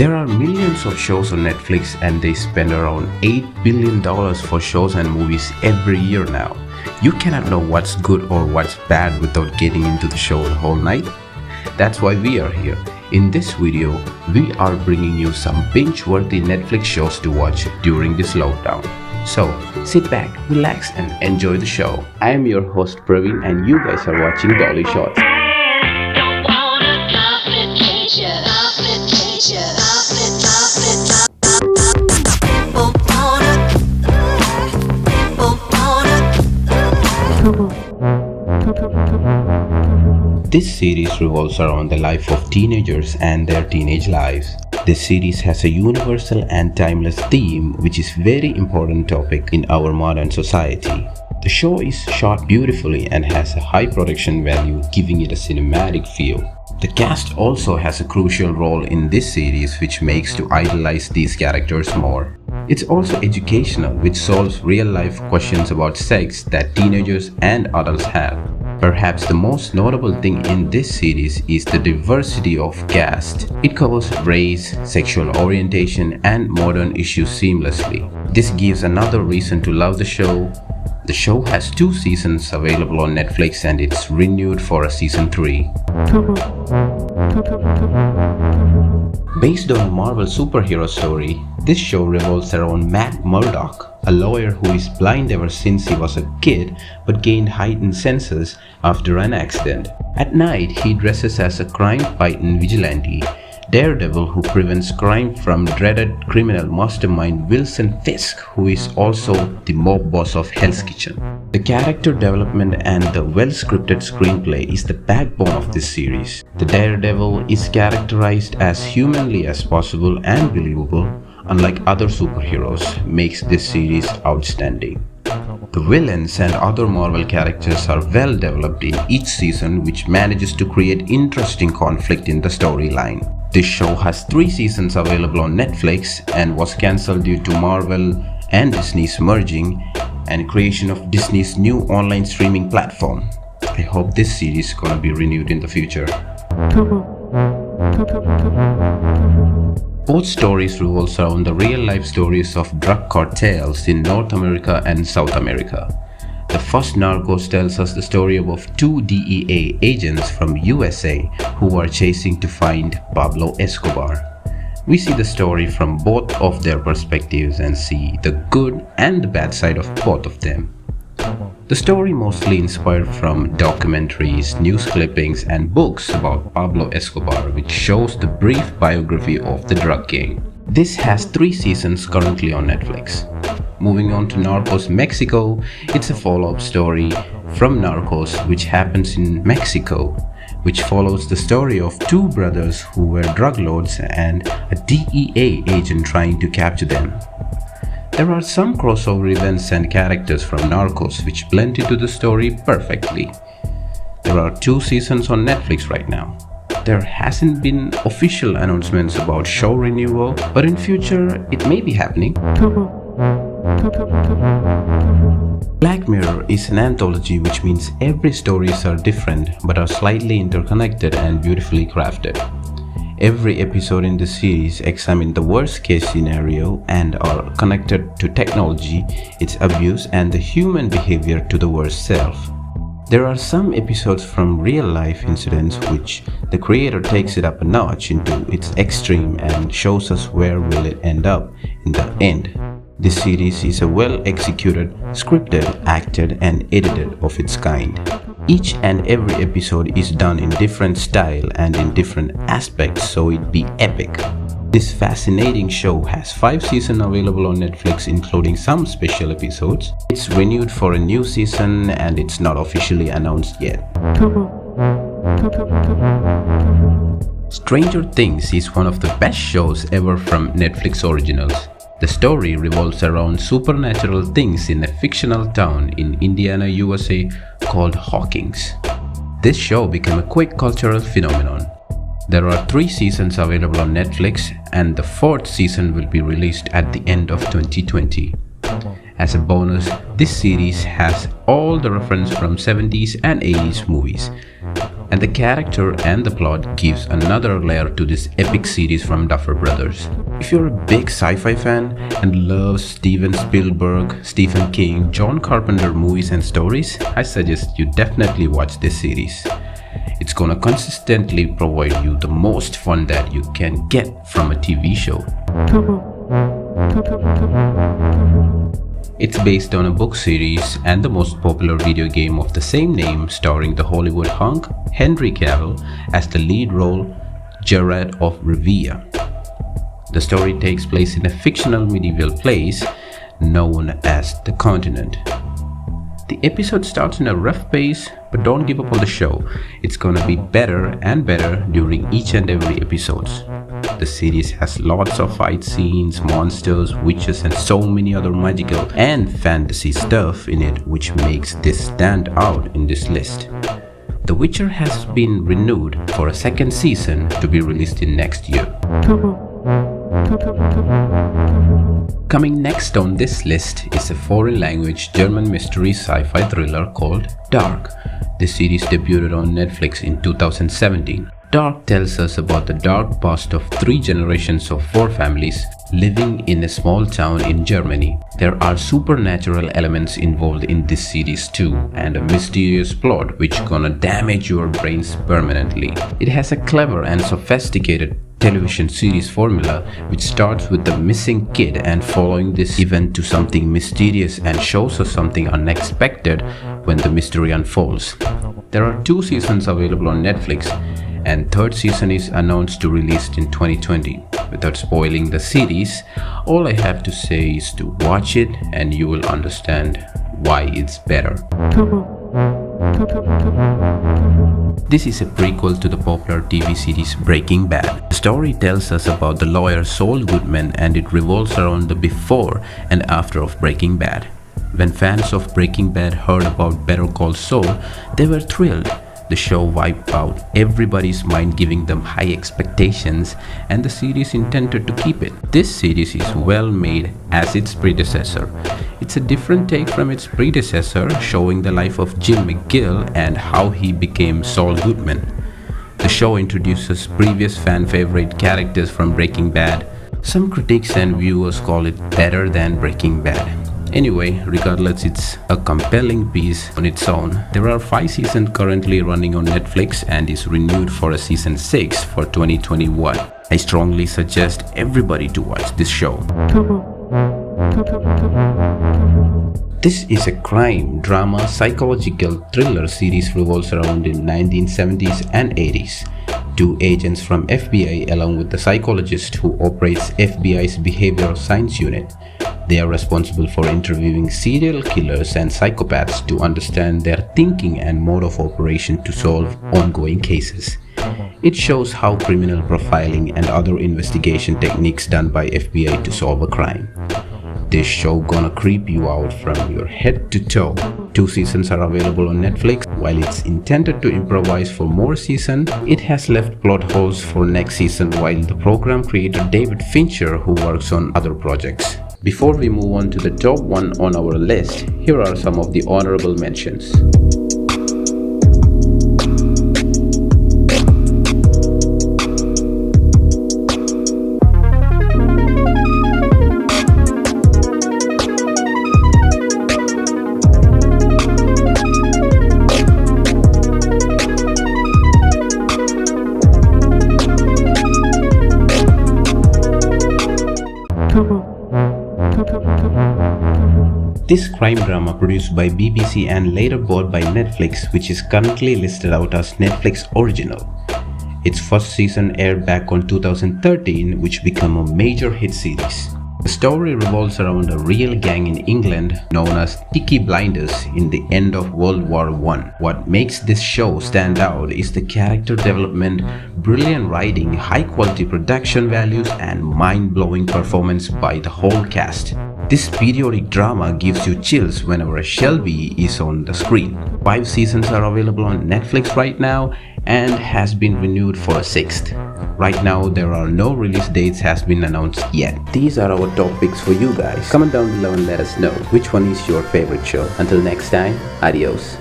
There are millions of shows on Netflix and they spend around $8 billion for shows and movies every year now. You cannot know what's good or what's bad without getting into the show the whole night. That's why we are here. In this video, we are bringing you some binge-worthy Netflix shows to watch during this lockdown. So, sit back, relax and enjoy the show. I am your host Praveen and you guys are watching Dolly Shots. This series revolves around the life of teenagers and their teenage lives. This series has a universal and timeless theme which is very important topic in our modern society. The show is shot beautifully and has a high production value, giving it a cinematic feel. The cast also has a crucial role in this series which makes to idolize these characters more. It's also educational, which solves real-life questions about sex that teenagers and adults have. Perhaps the most notable thing in this series is the diversity of cast. It covers race, sexual orientation, and modern issues seamlessly. This gives another reason to love the show. The show has 2 seasons available on Netflix and it's renewed for a season 3. Based on a Marvel superhero story, this show revolves around Matt Murdock, a lawyer who is blind ever since he was a kid but gained heightened senses after an accident. At night, he dresses as a crime-fighting vigilante, Daredevil, who prevents crime from dreaded criminal mastermind Wilson Fisk, who is also the mob boss of Hell's Kitchen. The character development and the well-scripted screenplay is the backbone of this series. The Daredevil is characterized as humanly as possible and believable, unlike other superheroes, makes this series outstanding. The villains and other Marvel characters are well developed in each season, which manages to create interesting conflict in the storyline. This show has 3 seasons available on Netflix and was cancelled due to Marvel and Disney's merging and creation of Disney's new online streaming platform. I hope this series is gonna be renewed in the future. Both stories revolve around the real-life stories of drug cartels in North America and South America. The first Narcos tells us the story of 2 DEA agents from USA who are chasing to find Pablo Escobar. We see the story from both of their perspectives and see the good and the bad side of both of them. The story mostly inspired from documentaries, news clippings and books about Pablo Escobar, which shows the brief biography of the drug gang. This has 3 seasons currently on Netflix. Moving on to Narcos Mexico, it's a follow-up story from Narcos which happens in Mexico, which follows the story of 2 brothers who were drug lords and a DEA agent trying to capture them. There are some crossover events and characters from Narcos which blend into the story perfectly. There are 2 seasons on Netflix right now. There hasn't been official announcements about show renewal, but in future it may be happening. Black Mirror is an anthology, which means every stories are different but are slightly interconnected and beautifully crafted. Every episode in the series examines the worst case scenario and are connected to technology, its abuse and the human behavior to the worst self. There are some episodes from real life incidents which the creator takes it up a notch into its extreme and shows us where will it end up in the end. This series is a well-executed, scripted, acted and edited of its kind. Each and every episode is done in different style and in different aspects, so it be epic. This fascinating show has 5 seasons available on Netflix, including some special episodes. It's renewed for a new season and it's not officially announced yet. Stranger Things is one of the best shows ever from Netflix originals. The story revolves around supernatural things in a fictional town in Indiana, USA called Hawkins. This show became a quick cultural phenomenon. There are 3 seasons available on Netflix and the 4th season will be released at the end of 2020. As a bonus, this series has all the reference from 70s and 80s movies. And the character and the plot gives another layer to this epic series from Duffer Brothers. If you're a big sci-fi fan and love Steven Spielberg, Stephen King, John Carpenter movies and stories, I suggest you definitely watch this series. It's gonna consistently provide you the most fun that you can get from a TV show. It's based on a book series and the most popular video game of the same name, starring the Hollywood hunk Henry Cavill as the lead role, Gerard of Rivia. The story takes place in a fictional medieval place known as the Continent. The episode starts in a rough pace, but don't give up on the show. It's gonna be better and better during each and every episodes. The series has lots of fight scenes, monsters, witches and so many other magical and fantasy stuff in it, which makes this stand out in this list. The Witcher has been renewed for a second season to be released in next year. Coming next on this list is a foreign language German mystery sci-fi thriller called Dark. This series debuted on Netflix in 2017. Dark tells us about the dark past of 3 generations of 4 families living in a small town in Germany. There are supernatural elements involved in this series too, and a mysterious plot which gonna damage your brains permanently. It has a clever and sophisticated television series formula which starts with the missing kid and following this event to something mysterious and shows us something unexpected when the mystery unfolds. There are 2 seasons available on Netflix, and 3rd season is announced to release in 2020. Without spoiling the series, all I have to say is to watch it and you will understand why it's better. This is a prequel to the popular TV series Breaking Bad. The story tells us about the lawyer Saul Goodman, and it revolves around the before and after of Breaking Bad. When fans of Breaking Bad heard about Better Call Saul, they were thrilled. The show wiped out everybody's mind, giving them high expectations, and the series intended to keep it. This series is well made as its predecessor. It's a different take from its predecessor, showing the life of Jim McGill and how he became Saul Goodman. The show introduces previous fan favorite characters from Breaking Bad. Some critics and viewers call it better than Breaking Bad. Anyway, regardless, it's a compelling piece on its own. There are 5 seasons currently running on Netflix and is renewed for a season 6 for 2021. I strongly suggest everybody to watch this show. This is a crime, drama, psychological thriller series revolves around in 1970s and 80s. 2 agents from FBI along with the psychologist who operates FBI's behavioral science unit. They are responsible for interviewing serial killers and psychopaths to understand their thinking and mode of operation to solve ongoing cases. It shows how criminal profiling and other investigation techniques done by FBI to solve a crime. This show gonna creep you out from your head to toe. 2 seasons are available on Netflix. While it's intended to improvise for more seasons, it has left plot holes for next season while the program creator David Fincher, who works on other projects. Before we move on to the top 1 on our list, here are some of the honorable mentions. This crime drama produced by BBC and later bought by Netflix, which is currently listed out as Netflix original. Its first season aired back on 2013, which became a major hit series. The story revolves around a real gang in England known as Peaky Blinders in the end of World War I. What makes this show stand out is the character development, brilliant writing, high quality production values and mind-blowing performance by the whole cast. This periodic drama gives you chills whenever Shelby is on the screen. 5 seasons are available on Netflix right now and has been renewed for a 6th. Right now there are no release dates has been announced yet. These are our top picks for you guys. Comment down below and let us know which one is your favorite show. Until next time, adios.